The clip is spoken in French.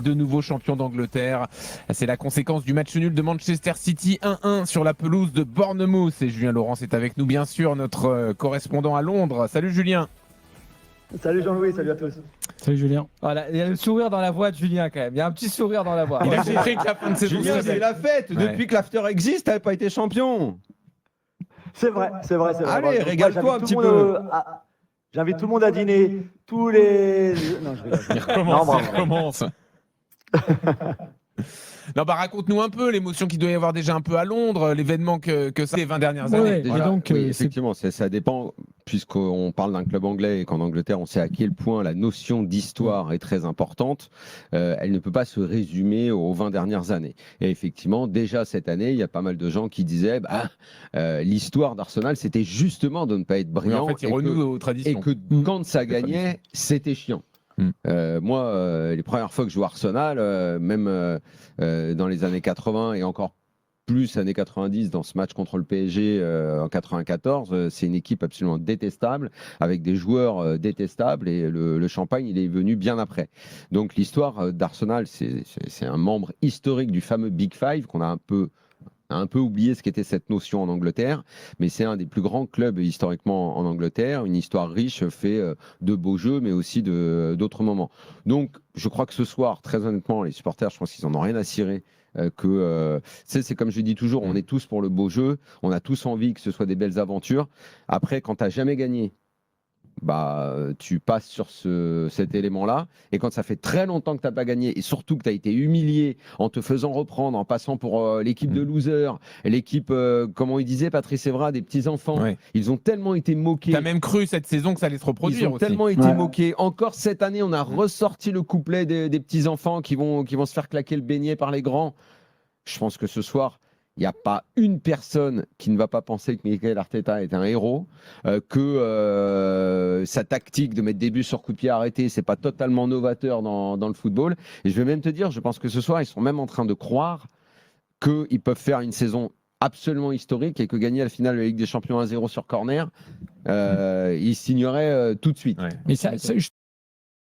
De nouveau champion d'Angleterre. C'est la conséquence du match nul de Manchester City 1-1 sur la pelouse de Bournemouth. Et Julien Laurence est avec nous, bien sûr, notre correspondant à Londres. Salut Julien. Salut Jean-Louis, salut à tous. Salut Julien. Voilà, il y a le sourire dans la voix de Julien quand même. Il y a un petit sourire dans la voix. Il a compris que la fin de saison Julien, c'est la fête. Ouais. Depuis que l'After existe, t'avais pas été champion. C'est vrai. Allez, Donc, régale-toi moi, un petit j'invite tout le peu. monde, j'invite tout le monde à dîner tous les. Non, je rigole. Il recommence. Non, bah raconte-nous un peu l'émotion qu'il doit y avoir déjà un peu à Londres, l'événement que ça les 20 dernières années. Ouais, Déjà, et donc, oui, c'est- effectivement, ça dépend, puisqu'on parle d'un club anglais et qu'en Angleterre, on sait à quel point la notion d'histoire est très importante. Elle ne peut pas se résumer aux 20 dernières années. Et effectivement, déjà cette année, il y a pas mal de gens qui disaient l'histoire d'Arsenal, c'était justement de ne pas être Oui, brillant en fait, il renoue aux traditions. et que quand ça gagnait, c'était chiant. Moi, les premières fois que je joue à Arsenal, même dans les années 80 et encore plus années 90 dans ce match contre le PSG en 94, c'est une équipe absolument détestable avec des joueurs détestables et le champagne il est venu bien après. Donc l'histoire d'Arsenal, c'est un membre historique du fameux Big Five qu'on a un peu oublié ce qu'était cette notion en Angleterre, mais c'est un des plus grands clubs historiquement en Angleterre, une histoire riche, fait de beaux jeux, mais aussi d'autres moments. Donc, je crois que ce soir, très honnêtement, les supporters, je pense qu'ils en ont rien à cirer. C'est comme je dis toujours, on est tous pour le beau jeu, on a tous envie que ce soit des belles aventures. Après, quand tu n'as jamais gagné, tu passes sur cet élément-là. Et quand ça fait très longtemps que tu n'as pas gagné, et surtout que tu as été humilié en te faisant reprendre, en passant pour l'équipe de losers, l'équipe, comment il disait, Patrice Evra, des petits-enfants, Ouais. ils ont tellement été moqués. T'as même cru cette saison que ça allait se Ils reproduire ont aussi. tellement été Ouais. moqués. Encore cette année, on a ressorti le couplet des petits-enfants qui vont se faire claquer le beignet par les grands. Je pense que ce soir, il n'y a pas une personne qui ne va pas penser que Mikel Arteta est un héros, que sa tactique de mettre des buts sur coup de pied arrêté, c'est pas totalement novateur dans le football. Et je vais même te dire, je pense que ce soir, ils sont même en train de croire qu'ils peuvent faire une saison absolument historique et que gagner la finale de la Ligue des Champions 1-0 sur corner, ils signeraient tout de suite. Ouais. Mais